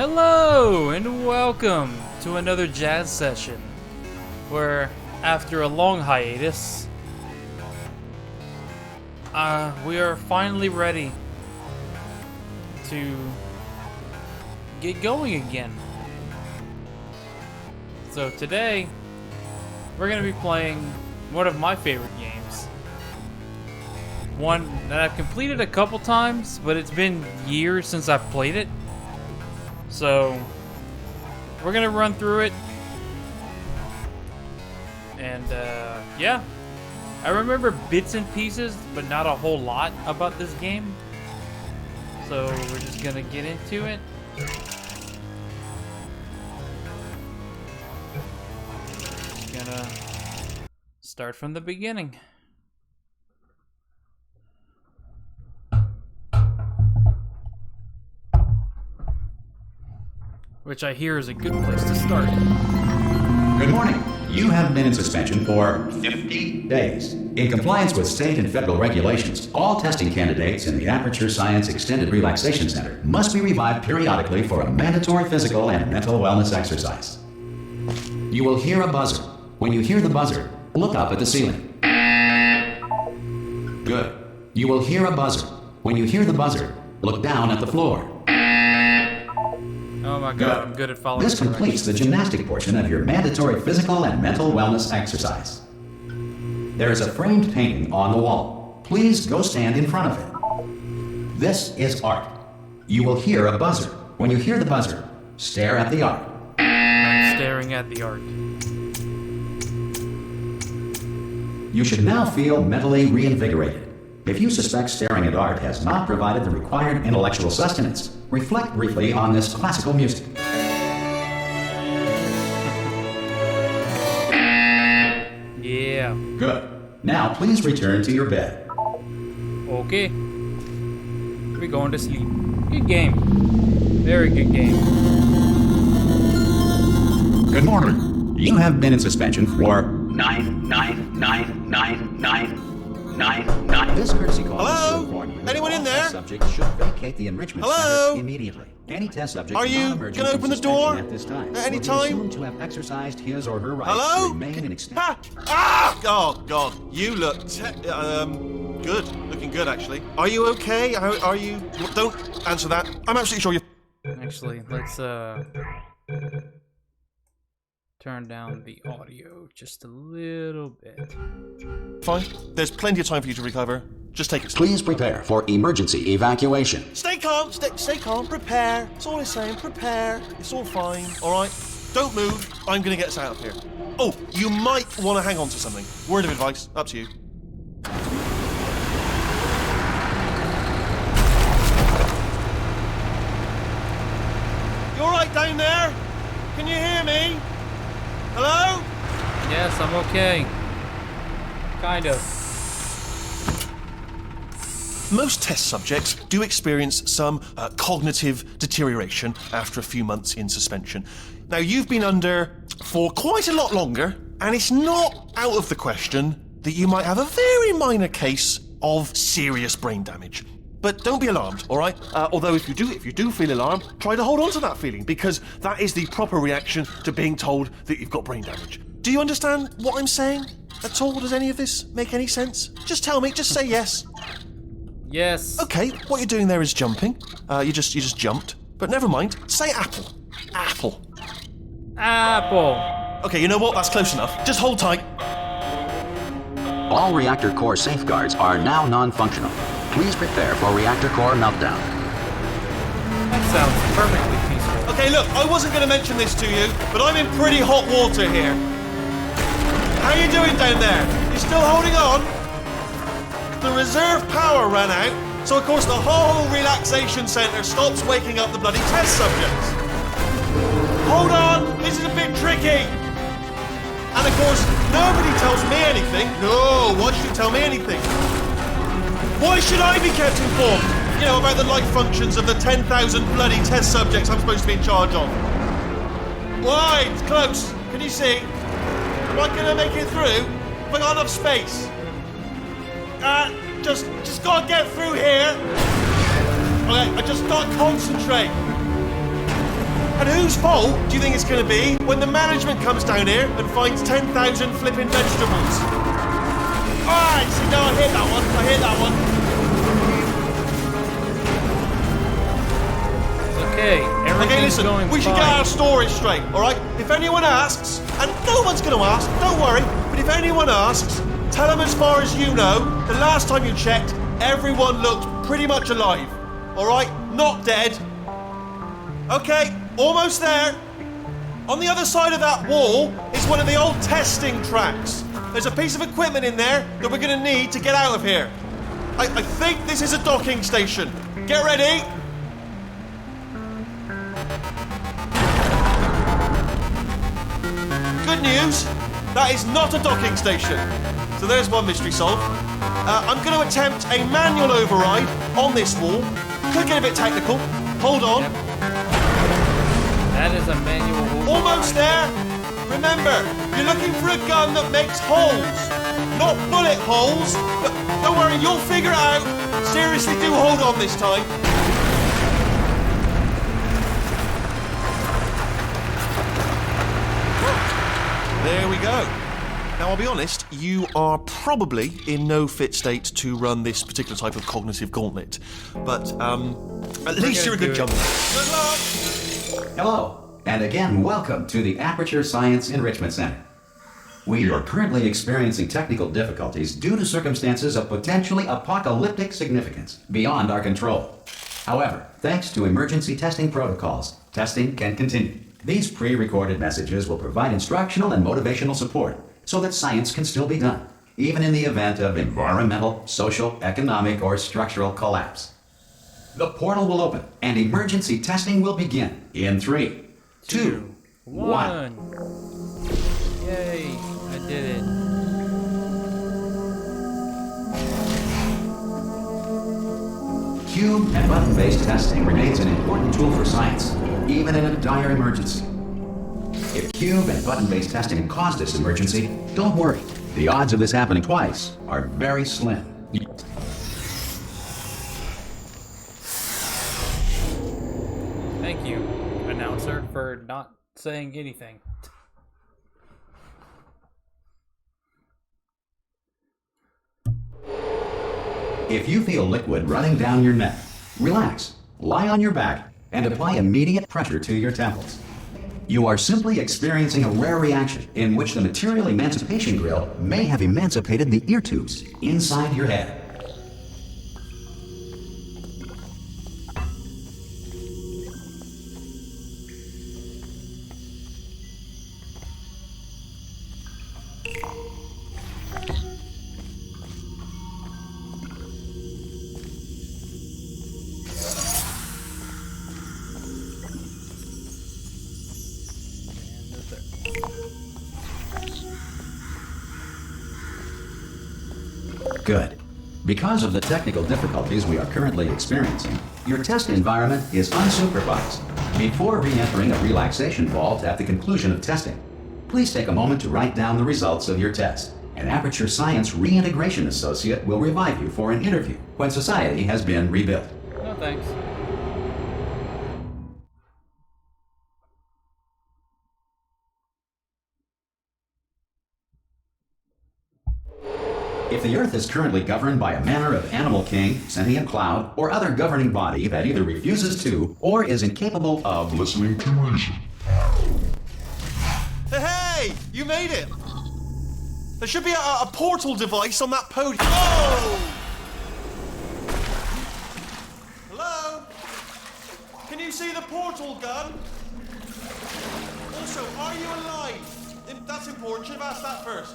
Hello and welcome to another jazz session where after a long hiatus we are finally ready to get going again. So today we're going to be playing one of my favorite games. One that I've completed a couple times, but it's been years since I've played it. So, we're gonna run through it, and yeah, I remember bits and pieces, but not a whole lot about this game. So, we're just gonna get into it. Gonna start from the beginning. Which I hear is a good place to start. Good morning. You have been in suspension for 50 days. In compliance with state and federal regulations, all testing candidates in the Aperture Science Extended Relaxation Center must be revived periodically for a mandatory physical and mental wellness exercise. You will hear a buzzer. When you hear the buzzer, look up at the ceiling. Good. You will hear a buzzer. When you hear the buzzer, look down at the floor. Oh my god, I'm good at following This completes the gymnastic portion of your mandatory physical and mental wellness exercise. There is a framed painting on the wall. Please go stand in front of it. This is art. You will hear a buzzer. When you hear the buzzer, stare at the art. I'm staring at the art. You should now feel mentally reinvigorated. If you suspect staring at art has not provided the required intellectual sustenance, reflect briefly on this classical music. Yeah. Good. Now please return to your bed. Okay. We're going to sleep. Good game. Very good game. Good morning. You have been in suspension for 9999999. This courtesy call. Hello? Anyone in there? Subject should vacate the enrichment Hello? center immediately. Any test subject Are you non-emergent gonna from open the door suspension at this time at any will be time? assumed to have exercised his or her right Hello? to remain in extent. Oh God, you look good. Looking good, actually. Are you okay? Are you? Don't answer that. I'm absolutely sure you. Actually, let's turn down the audio just a little bit. Fine. There's plenty of time for you to recover. Just take it. Please prepare for emergency evacuation. Stay calm. Stay calm. Prepare. That's all I'm saying. Prepare. It's all fine. All right. Don't move. I'm gonna get us out of here. Oh, you might want to hang on to something. Word of advice. Up to you. You all right down there? Can you hear me? Hello? Yes, I'm okay. Kind of. Most test subjects do experience some cognitive deterioration after a few months in suspension. Now, you've been under for quite a lot longer, and it's not out of the question that you might have a very minor case of serious brain damage. But don't be alarmed, all right? Although if you do feel alarmed, try to hold on to that feeling, because that is the proper reaction to being told that you've got brain damage. Do you understand what I'm saying at all? Does any of this make any sense? Just tell me. Just say yes. Yes. Okay, what you're doing there is jumping. You just jumped. But never mind. Say apple. Apple. Apple. Okay, you know what? That's close enough. Just hold tight. All reactor core safeguards are now non-functional. Please prepare for reactor core meltdown. That sounds perfectly peaceful. Okay, look, I wasn't going to mention this to you, but I'm in pretty hot water here. How you doing down there? You still holding on? The reserve power ran out, so of course the whole relaxation centre stops waking up the bloody test subjects. Hold on, this is a bit tricky. And of course, nobody tells me anything. No, why should you tell me anything? Why should I be kept informed? You know, about the life functions of the 10,000 bloody test subjects I'm supposed to be in charge of. Why? It's close. Can you see? Am I gonna make it through? Have I got enough space? Just gotta get through here. Okay, I just gotta concentrate. And whose fault do you think it's going to be when the management comes down here and finds 10,000 flipping vegetables? Alright, see, no, I hear that one. I hear that one. Okay, everything's Okay, listen, going we should get fine. our story straight, alright? If anyone asks, and no one's going to ask, don't worry, but if anyone asks, tell them as far as you know, the last time you checked, everyone looked pretty much alive. Alright? Not dead. Okay, almost there. On the other side of that wall is one of the old testing tracks. There's a piece of equipment in there that we're going to need to get out of here. I think this is a docking station. Get ready. Good news, that is not a docking station. So there's one mystery solved. I'm going to attempt a manual override on this wall. Could get a bit technical. Hold on. Yep. That is a manual override. Almost there. Remember, you're looking for a gun that makes holes. Not bullet holes, but don't worry, you'll figure it out. Seriously, do hold on this time. There we go. Now, I'll be honest, you are probably in no fit state to run this particular type of cognitive gauntlet. But, at least you're a good jumper. Good luck! Hello, and again, welcome to the Aperture Science Enrichment Center. We are currently experiencing technical difficulties due to circumstances of potentially apocalyptic significance beyond our control. However, thanks to emergency testing protocols, testing can continue. These pre-recorded messages will provide instructional and motivational support so that science can still be done, even in the event of environmental, social, economic, or structural collapse. The portal will open and emergency testing will begin in 3, 2, 1. Yay, I did it. Cube and button-based testing remains an important tool for science, even in a dire emergency. If cube and button-based testing caused this emergency, don't worry. The odds of this happening twice are very slim. Thank you, announcer, for not saying anything. If you feel liquid running down your neck, relax, lie on your back, and apply immediate pressure to your temples. You are simply experiencing a rare reaction in which the material emancipation grill may have emancipated the ear tubes inside your head. Good. Because of the technical difficulties we are currently experiencing, your test environment is unsupervised. Before re-entering a relaxation vault at the conclusion of testing, please take a moment to write down the results of your test. An Aperture Science Reintegration Associate will revive you for an interview when society has been rebuilt. No thanks. If the Earth is currently governed by a manner of animal king, sentient cloud, or other governing body that either refuses to or is incapable of listening to reason. Hey, you made it! There should be a portal device on that podium. Oh! Hello? Can you see the portal gun? Also, are you alive? That's important. Should have asked that first.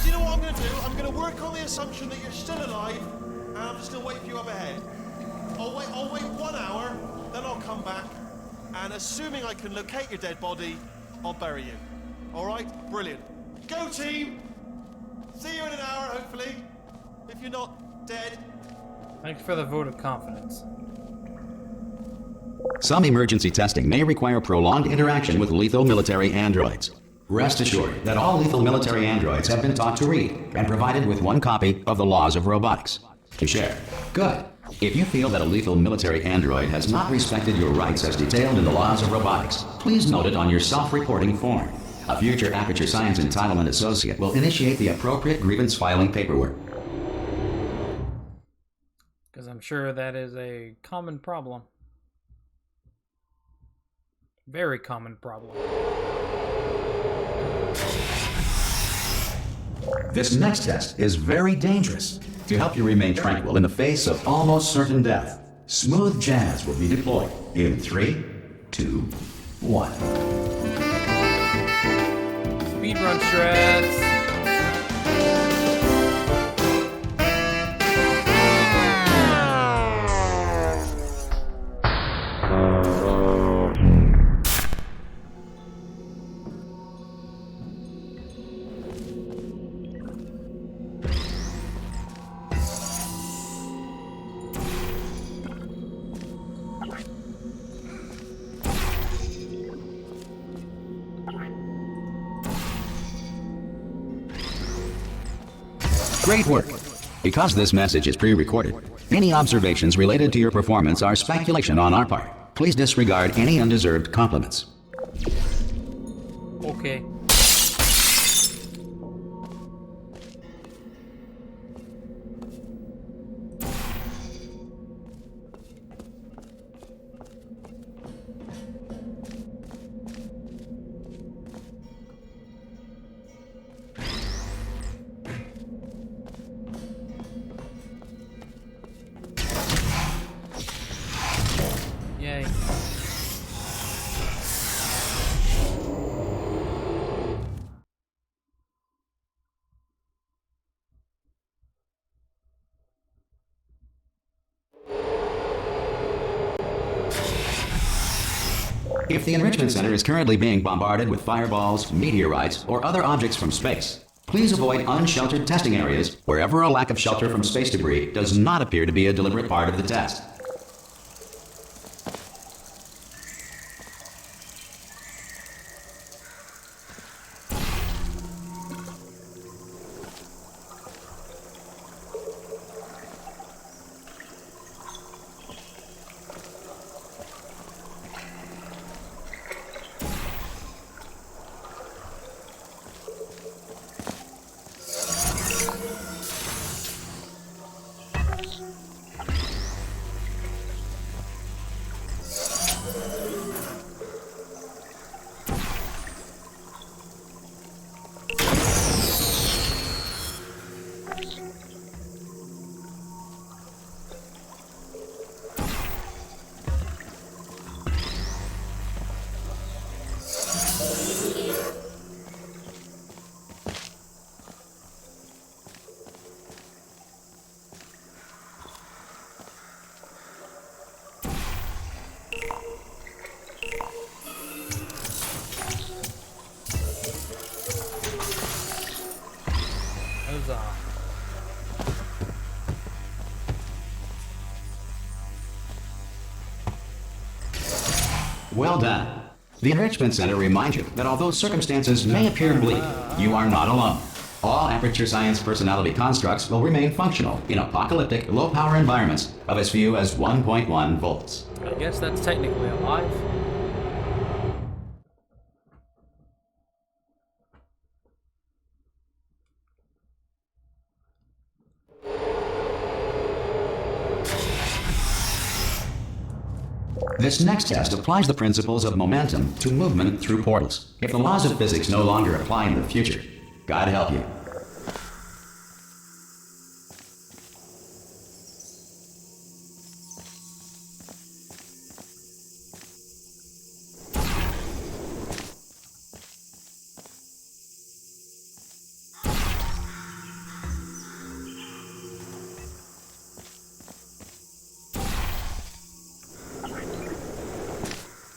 Do you know what I'm going to do? I'm going to work on the assumption that you're still alive, and I'm just going to wait for you up ahead. I'll wait 1 hour, then I'll come back, and assuming I can locate your dead body, I'll bury you. All right? Brilliant. Go, team! See you in an hour, hopefully. If you're not dead. Thanks for the vote of confidence. Some emergency testing may require prolonged interaction with lethal military androids. Rest assured that all lethal military androids have been taught to read and provided with one copy of the Laws of Robotics to share. Good. If you feel that a lethal military android has not respected your rights as detailed in the laws of robotics, please note it on your self-reporting form. A future Aperture Science Entitlement Associate will initiate the appropriate grievance filing paperwork. Because I'm sure that is a common problem. Very common problem. This next test is very dangerous. To help you remain tranquil in the face of almost certain death, smooth jazz will be deployed in 3, 2, 1. Speedrun shreds. Great work! Because this message is pre-recorded, any observations related to your performance are speculation on our part. Please disregard any undeserved compliments. Okay. Yay. If the Enrichment Center is currently being bombarded with fireballs, meteorites, or other objects from space, please avoid unsheltered testing areas wherever a lack of shelter from space debris does not appear to be a deliberate part of the test. Huzzah. Well done. The Enrichment Center reminds you that although circumstances may appear bleak, you are not alone. All Aperture Science personality constructs will remain functional in apocalyptic, low-power environments of as few as 1.1 volts. I guess that's technically alive. This next test applies the principles of momentum to movement through portals. If the laws of physics no longer apply in the future, God help you.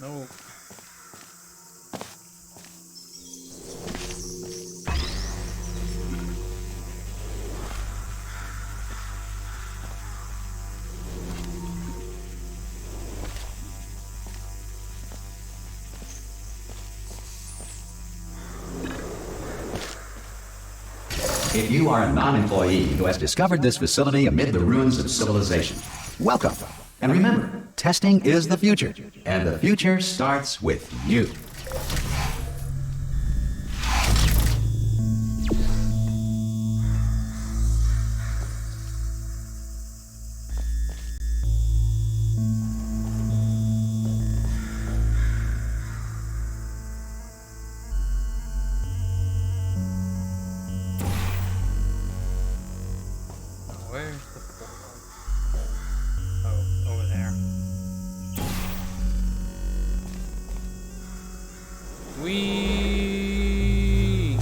No. If you are a non-employee who has discovered this facility amid the ruins of civilization, welcome. And remember, testing is the future, and the future starts with you. Where's the portal? Oh, over there. Whee!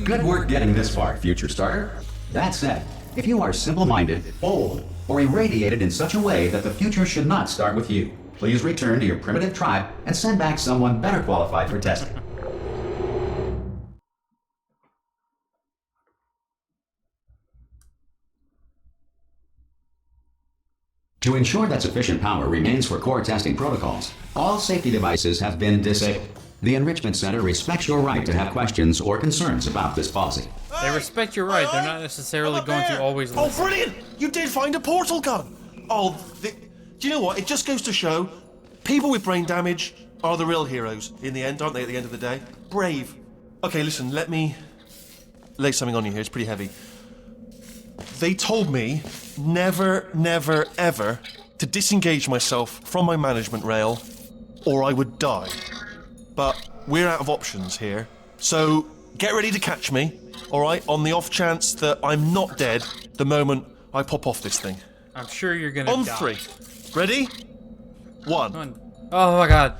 Good work getting this far, future starter. That said, if you are simple-minded, bold, or irradiated in such a way that the future should not start with you, please return to your primitive tribe and send back someone better qualified for testing. To ensure that sufficient power remains for core testing protocols, all safety devices have been disabled. The Enrichment Center respects your right to have questions or concerns about this policy. They respect your right. They're not necessarily going to always Oh, listen. brilliant! You did find a portal gun! Oh, do you know what? It just goes to show people with brain damage are the real heroes in the end, aren't they, at the end of the day? Brave. Okay, listen, let me lay something on you here. It's pretty heavy. They told me never, never, ever to disengage myself from my management rail or I would die. But we're out of options here. So get ready to catch me, alright? On the off chance that I'm not dead the moment I pop off this thing. I'm sure you're gonna On die. 3. Ready? 1, Oh my god.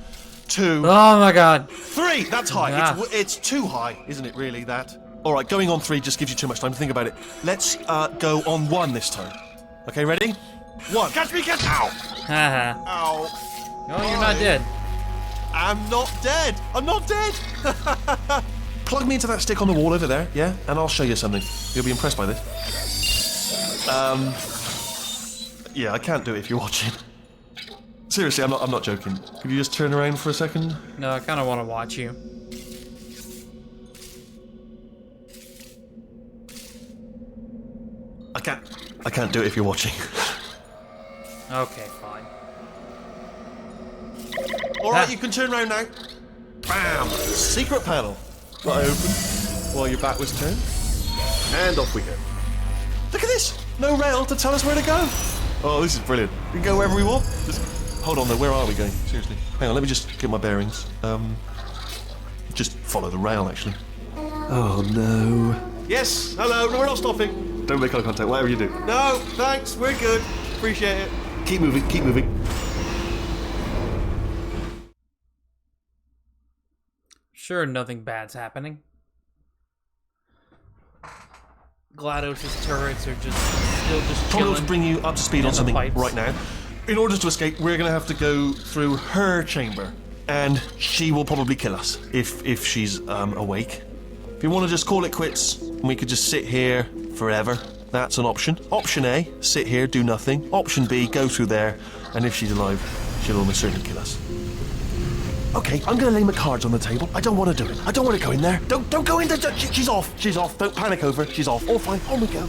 2, Oh my god. 3! That's high. Ah. It's too high, isn't it, really, that? Alright, going on 3 just gives you too much time to think about it. Let's go on 1 this time. Okay, ready? 1. Catch me, catch me! Ow! Haha. Ow! No, you're not dead. I'm not dead! I'm not dead! Plug me into that stick on the wall over there, yeah? And I'll show you something. You'll be impressed by this. Yeah, I can't do it if you're watching. Seriously, I'm not joking. Could you just turn around for a second? No, I kind of want to watch you. I can't do it if you're watching. Okay, fine. Alright, Ah. you can turn around now. Bam! Secret panel. Got it open while your back was turned. And off we go. Look at this! No rail to tell us where to go. Oh, this is brilliant. We can go wherever we want. Just hold on though, where are we going? Seriously. Hang on, let me just get my bearings. Just follow the rail actually. Oh no. Yes, hello, no, we're not stopping. Don't make eye contact, whatever you do. No, thanks, we're good. Appreciate it. Keep moving, keep moving. Sure, nothing bad's happening. GLaDOS's turrets are still just Probably chilling. to bring you up to speed on the something pipes. right now. In order to escape, we're going to have to go through her chamber, and she will probably kill us if she's awake. If you want to just call it quits, we could just sit here forever. That's an option. Option A, sit here, do nothing. Option B, go through there, and if she's alive, she'll almost certainly kill us. Okay, I'm going to lay my cards on the table. I don't want to do it. I don't want to go in there. Don't go in there. She's off. She's off. Don't panic over. She's off. All fine. On we go.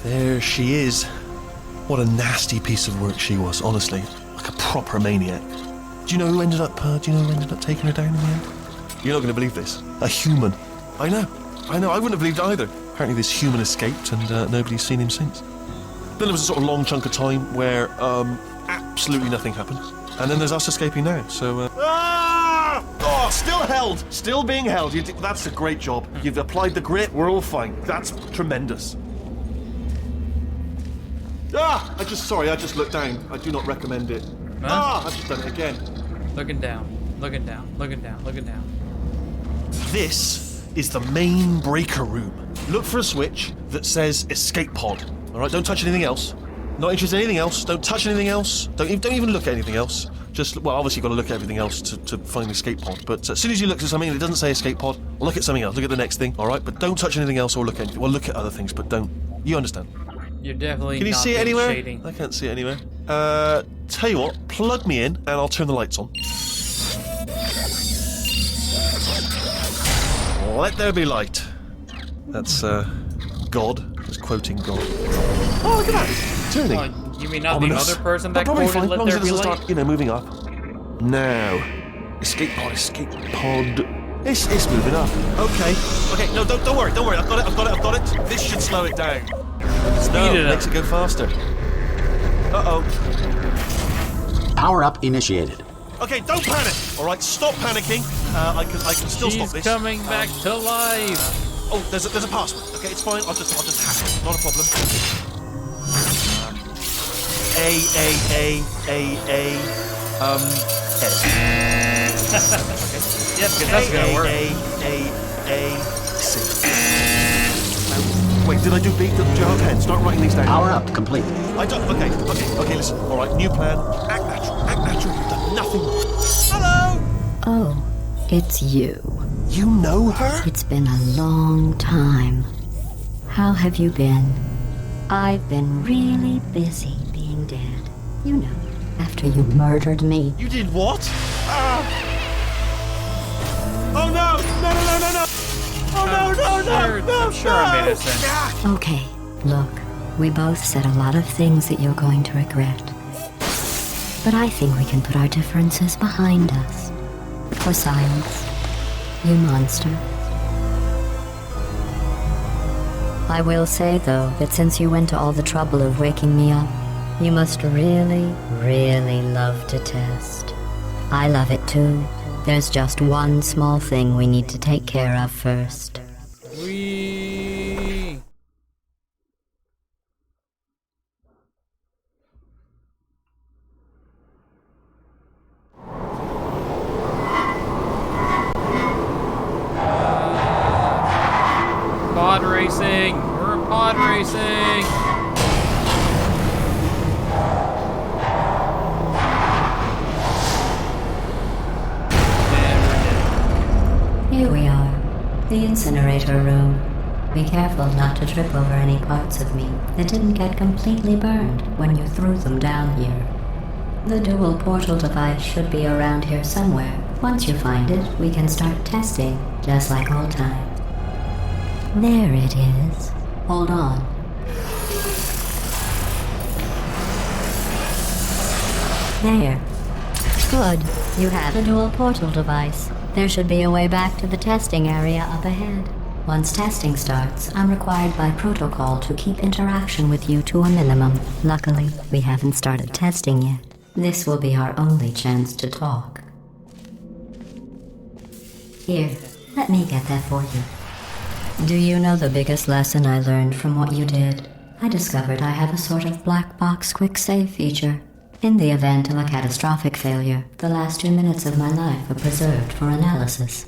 There she is. What a nasty piece of work she was, honestly. Like a proper maniac. Do you know who ended up taking her down in the end? You're not going to believe this. A human. I know. I wouldn't have believed it either. Apparently this human escaped and nobody's seen him since. Then there was a sort of long chunk of time where absolutely nothing happened. And then there's us escaping now, so... Oh, still held! Still being held. That's a great job. You've applied the grit, we're all fine. That's tremendous. I just looked down. I do not recommend it. Huh? I've just done it again. Looking down, looking down, looking down, looking down. This is the main breaker room. Look for a switch, that says escape pod. All right, don't touch anything else. Not interested in anything else. Don't touch anything else. Don't even look at anything else. Just, well, obviously you've got to look at everything else to find the escape pod. But as soon as you look at something and it doesn't say escape pod, look at something else. Look at the next thing, all right? But don't touch anything else or look at anything. Well, look at other things, but don't. You understand? You're definitely Can you not see it being anywhere? shady. I can't see it anywhere. Tell you what, plug me in and I'll turn the lights on. Let there be light. That's, God. Just quoting God. Oh, look at that! Turning. Oh, you mean not Ominous. the other person But that probably quoted fine, "Let as long as there it be doesn't light"? start, moving up. Now. Escape pod, escape pod. It's moving up. Okay. Okay, no, don't worry, don't worry. I've got it. This should slow it down. Speed it up. Makes it go faster. Uh-oh. Power up initiated. Okay, don't panic. All right, stop panicking. I can still stop She's this. coming back to life. Oh, there's a password. Okay, it's fine. I'll just hack it. Not a problem. A. Yes, because that's gonna work. C. Wait, did I do B? Do you have a pen? Start writing these down. Power up complete. I don't. Okay. Listen. All right, new plan. Act natural. Act natural. You've done nothing wrong. Hello. Oh, it's you. You know her? It's been a long time. How have you been? I've been really busy being dead. You know, after you murdered me. You did what? Oh no! No! I'm sure I'm innocent. Okay, look, we both said a lot of things that you're going to regret. But I think we can put our differences behind us. For science, you monster. I will say, though, that since you went to all the trouble of waking me up, you must really, really love to test. I love it too. There's just one small thing we need to take care of first. Wee. Pod racing. We're pod racing. Here we are, the incinerator room. Be careful not to trip over any parts of me that didn't get completely burned when you threw them down here. The dual portal device should be around here somewhere. Once you find it, we can start testing, just like old times. There it is. Hold on. There. Good. You have a dual portal device. There should be a way back to the testing area up ahead. Once testing starts, I'm required by protocol to keep interaction with you to a minimum. Luckily, we haven't started testing yet. This will be our only chance to talk. Here, let me get that for you. Do you know the biggest lesson I learned from what you did? I discovered I have a sort of black box quick save feature. In the event of a catastrophic failure, the last 2 minutes of my life are preserved for analysis.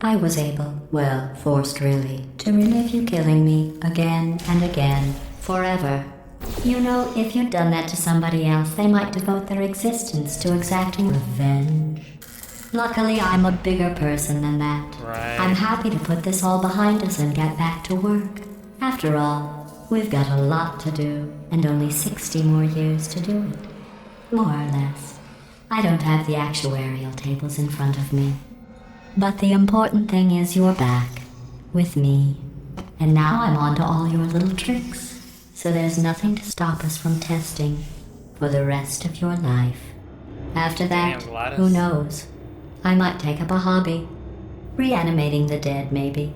I was able, well, forced really, to relive you killing me again and again, forever. You know, if you'd done that to somebody else, they might devote their existence to exacting revenge. Luckily, I'm a bigger person than that. Right. I'm happy to put this all behind us and get back to work. After all, we've got a lot to do, and only 60 more years to do it. More or less. I don't have the actuarial tables in front of me. But the important thing is you're back. With me. And now I'm on to all your little tricks. So there's nothing to stop us from testing. For the rest of your life. After that, Damn, Gladys. who knows? I might take up a hobby. Reanimating the dead, maybe.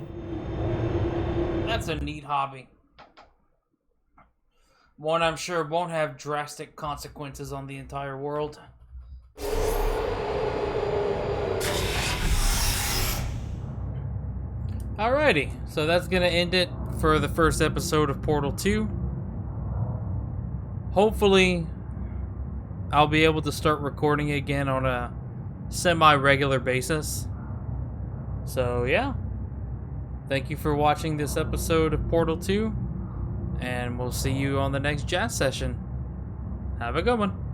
That's a neat hobby. One I'm sure won't have drastic consequences on the entire world. Alrighty, so that's gonna end it for the first episode of Portal 2. Hopefully, I'll be able to start recording again on a semi-regular basis. So yeah, thank you for watching this episode of Portal 2. And we'll see you on the next jazz session. Have a good one.